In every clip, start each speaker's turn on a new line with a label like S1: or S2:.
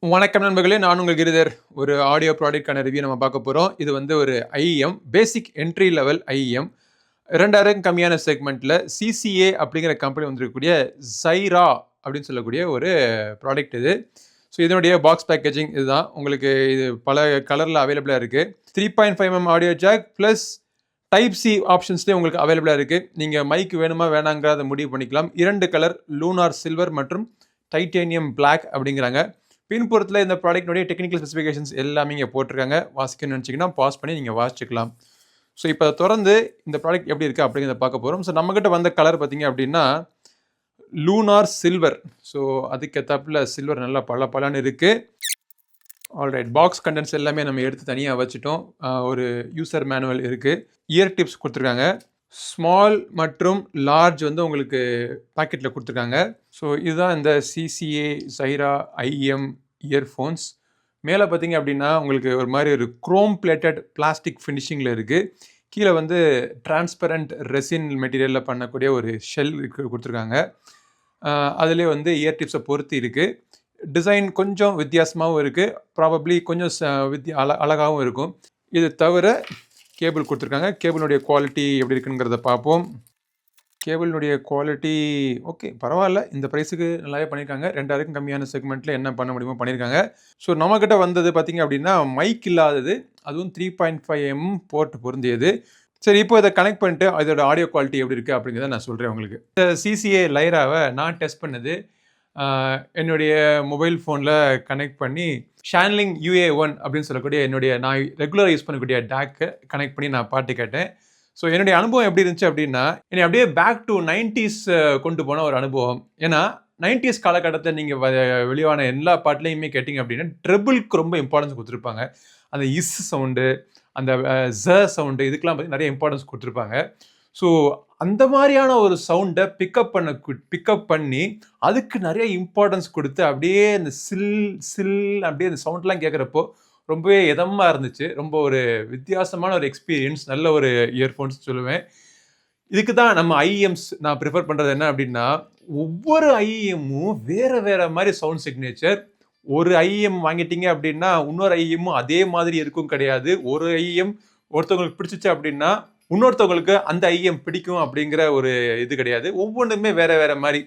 S1: வணக்கம் நண்பர்களே! நான் உங்கள் கிரிதர். ஒரு ஆடியோ ப்ராடக்ட்க்கான ரிவ்யூ நம்ம பார்க்க போறோம். இது வந்து ஒரு ஐஇஎம் பேசிக் என்ட்ரி லெவல் ஐஇஎம். 2000 கம்மியான செக்மெண்ட்ல சிசிஏ அப்படிங்கிற கம்பெனி வந்திருக்கக்கூடிய Zaira அப்படின்னு சொல்லக்கூடிய ஒரு ப்ராடக்ட் இது. ஸோ இதனுடைய பாக்ஸ் பேக்கேஜிங் இதுதான். உங்களுக்கு இது பல கலர்ல அவைலபிளா இருக்கு. 3.5mm audio jack plus type C ஆப்ஷன்ஸ்லேயே உங்களுக்கு அவைலபிளா இருக்கு. நீங்க மைக் வேணுமா வேணாங்கிறத முடிவு பண்ணிக்கலாம். 2 கலர் லூனார் சில்வர் மற்றும் டைட்டேனியம் பிளாக் அப்படிங்கிறாங்க. பின்புறத்தில் இந்த ப்ராடக்ட்னுடைய டெக்னிக்கல் ஸ்பெசிஃபிகேஷன்ஸ் எல்லாமே இங்கே போட்டிருக்காங்க. வாசிக்கணும்னு நினச்சிங்கன்னா பாஸ் பண்ணி நீங்கள் வாசிச்சுக்கலாம். ஸோ இப்போ தொடர்ந்து இந்த ப்ராடக்ட் எப்படி இருக்குது அப்படிங்கிறத பார்க்க போகிறோம். ஸோ நம்மக்கிட்ட வந்த கலர் பார்த்தீங்க அப்படின்னா லூனார் சில்வர். ஸோ அதுக்கேற்றாப்புல சில்வர் நல்லா பளபளன்னு இருக்குது. ஆல்ரைட், பாக்ஸ் கண்டென்ட்ஸ் எல்லாமே நம்ம எடுத்து தனியாக வச்சுட்டோம். ஒரு யூசர் மேனுவல் இருக்குது. இயர் டிப்ஸ் கொடுத்துருக்காங்க. ஸ்மால் மற்றும் லார்ஜ் வந்து உங்களுக்கு பாக்கெட்டில் கொடுத்துருக்காங்க. ஸோ இதுதான் இந்த சிசிஏ Zaira ஐஎம் இயர்ஃபோன்ஸ். மேலே பார்த்தீங்க அப்படின்னா உங்களுக்கு ஒரு மாதிரி ஒரு குரோம் பிளேட்டட் பிளாஸ்டிக் ஃபினிஷிங்கில் இருக்குது. கீழே வந்து டிரான்ஸ்பரண்ட் ரெசின் மெட்டீரியலில் பண்ணக்கூடிய ஒரு ஷெல் கொடுத்துருக்காங்க. அதிலே வந்து இயர் டிப்ஸை பொறுத்து இருக்குது. டிசைன் கொஞ்சம் வித்தியாசமாகவும் இருக்குது. ப்ராபப்ளி கொஞ்சம் அழகாகவும் இருக்கும். இது தவிர கேபிள் கொடுத்துருக்காங்க. கேபிளுடைய குவாலிட்டி எப்படி இருக்குங்கிறத பார்ப்போம். கேபிளுடைய குவாலிட்டி ஓகே, பரவாயில்ல. இந்த ப்ரைஸுக்கு நல்லாவே பண்ணியிருக்காங்க. 2000 கம்மியான செக்மெண்ட்டில் என்ன பண்ண முடியுமோ பண்ணியிருக்காங்க. ஸோ நம்மக்கிட்ட வந்தது பார்த்திங்க அப்படின்னா மைக் இல்லாதது, அதுவும் 3.5mm போர்ட் பொருந்தியது. சரி, இப்போ இதை கனெக்ட் பண்ணிட்டு அதோட ஆடியோ குவாலிட்டி எப்படி இருக்குது அப்படிங்கிறத நான் சொல்கிறேன் உங்களுக்கு. இந்த சிசிஏ Zairaவை நான் டெஸ்ட் பண்ணது என்னுடைய மொபைல் ஃபோனில் கனெக்ட் பண்ணி ஷான்லிங் UA1 அப்படின்னு சொல்லக்கூடிய நான் ரெகுலராக யூஸ் பண்ணக்கூடிய டேக்கை கனெக்ட் பண்ணி நான் பாட்டு கேட்டேன். ஸோ என்னுடைய அனுபவம் எப்படி இருந்துச்சு அப்படின்னா, என்னை அப்படியே பேக் டு 90s கொண்டு போன ஒரு அனுபவம். ஏன்னா 90s காலகட்டத்தில் நீங்கள் வெளியான எல்லா பாட்டுலையுமே கேட்டிங்க அப்படின்னா ட்ரெபிளுக்கு ரொம்ப இம்பார்ட்டன்ஸ் கொடுத்துருப்பாங்க. அந்த இஸ் சவுண்டு, அந்த சவுண்டு, இதுக்கெல்லாம் பற்றி நிறைய இம்பார்ட்டன்ஸ் கொடுத்துருப்பாங்க. ஸோ அந்த மாதிரியான ஒரு சவுண்டை பிக்கப் பண்ணி அதுக்கு நிறைய இம்பார்ட்டன்ஸ் கொடுத்து அப்படியே அந்த சில் அப்படியே அந்த சவுண்ட்லாம் கேட்குறப்போ ரொம்பவே இதமாக இருந்துச்சு. ரொம்ப ஒரு வித்தியாசமான ஒரு எக்ஸ்பீரியன்ஸ். நல்ல ஒரு இயர்ஃபோன்ஸ் சொல்லுவேன். இதுக்கு தான் நம்ம ஐஎம்ஸ் நான் ப்ரிஃபர் பண்ணுறது என்ன அப்படின்னா, ஒவ்வொரு ஐஎம்மும் வேறு மாதிரி சவுண்ட் சிக்னேச்சர். ஒரு ஐஎம் வாங்கிட்டீங்க அப்படின்னா இன்னொரு ஐஎம்மும் அதே மாதிரி இருக்கும் கிடையாது. ஒரு ஐஎம் ஒருத்தவங்களுக்கு பிடிச்சிச்சு அப்படின்னா இன்னொருத்தவங்களுக்கு அந்த ஐஎம் பிடிக்கும் அப்படிங்கிற ஒரு இது கிடையாது. ஒவ்வொன்றுமே வேற மாதிரி.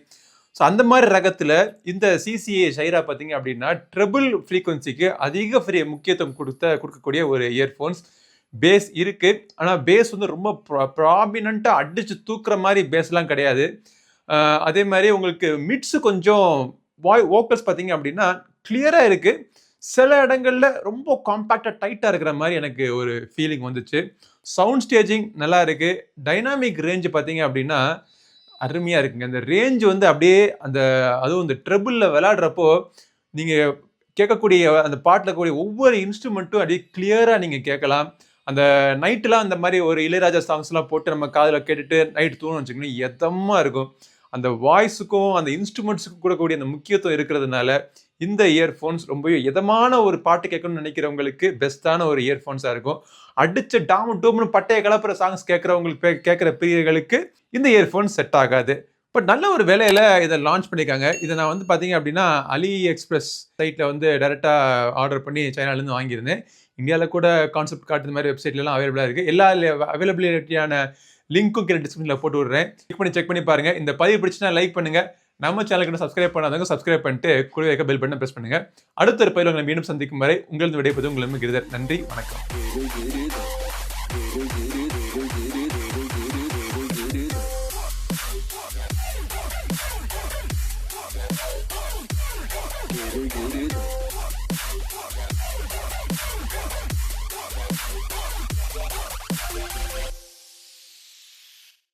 S1: ஸோ அந்த மாதிரி ரகத்தில் இந்த சிசிஏ Zaira பார்த்தீங்க அப்படின்னா ட்ரெபிள் ஃப்ரீக்வன்சிக்கு அதிக முக்கியத்துவம் கொடுக்கக்கூடிய ஒரு இயர்ஃபோன்ஸ். பேஸ் இருக்குது, ஆனால் பேஸ் வந்து ரொம்ப ப்ராமினண்ட்டாக அடித்து தூக்குற மாதிரி பேஸ்லாம் கிடையாது. அதே மாதிரி உங்களுக்கு மிட்ஸு கொஞ்சம் வோக்கல்ஸ் பார்த்தீங்க அப்படின்னா கிளியராக இருக்குது. சில இடங்களில் ரொம்ப காம்பேக்டாக டைட்டாக இருக்கிற மாதிரி எனக்கு ஒரு ஃபீலிங் வந்துச்சு. சவுண்ட் ஸ்டேஜிங் நல்லா இருக்குது. டைனாமிக் ரேஞ்சு பார்த்தீங்க அப்படின்னா அருமையாக இருக்குங்க. அந்த ரேஞ்சு வந்து அப்படியே அதுவும் இந்த ட்ரெபிளில் விளையாடுறப்போ நீங்கள் கேட்கக்கூடிய அந்த பாட்டில் இருக்கக்கூடிய ஒவ்வொரு இன்ஸ்ட்ருமெண்ட்டும் அப்படியே கிளியராக நீங்கள் கேட்கலாம். அந்த நைட்டெலாம் அந்த மாதிரி ஒரு இளையராஜா சாங்ஸ்லாம் போட்டு நம்ம காதில் கேட்டுட்டு நைட்டு தூங்கணும்னு வச்சுக்கோங்க, எதமாக இருக்கும். அந்த வாய்ஸுக்கும் அந்த இன்ஸ்ட்ருமெண்ட்ஸுக்கும் கூடக்கூடிய அந்த முக்கியத்துவம் இருக்கிறதுனால இந்த இயர்ஃபோன்ஸ் ரொம்பவே இதமான ஒரு பாட்டு கேட்கணும்னு நினைக்கிறவங்களுக்கு பெஸ்ட்டான ஒரு இயர்ஃபோன்ஸாக இருக்கும். அடிச்ச டூம்னு பட்டையை கலப்புற சாங்ஸ் கேட்குறவங்களுக்கு கேட்குற பிரியர்களுக்கு இந்த இயர்ஃபோன் செட் ஆகாது. பட் நல்ல ஒரு வேலையில் இதை லான்ச் பண்ணியிருக்காங்க. இதை நான் வந்து பார்த்தீங்க அப்படின்னா அலி எக்ஸ்பிரஸ் சைட்டில் வந்து டைரெக்டாக ஆர்டர் பண்ணி சைனாலேருந்து வாங்கியிருந்தேன். இந்தியாவில் கூட கான்செப்ட் கார்டு இந்த மாதிரி வெப்சைட்லாம் அவைலபிளாக இருக்குது. எல்லா அவைலபிலிட்டியான லிங்க்கும் கீழே டிஸ்கிரிப்ஷனில் போட்டு விடுறேன். செக் பண்ணி பாருங்கள். இந்த பதிவு பிடிச்சினா லைக் பண்ணுங்கள். நம்ம சேனலுக்கு சப்ஸ்கிரைப் பண்ணாதவங்க சப்ஸ்கிரைப் பண்ணிட்டு கூடவே இருக்க பெல் பட்டனை பிரஸ் பண்ணுங்க. அடுத்த ஒரு பதிவில் உங்களை மீண்டும் சந்திக்கும் வரை உங்களது விடைபெறுவது உங்கள் கிரிதர். நன்றி, வணக்கம். Get it.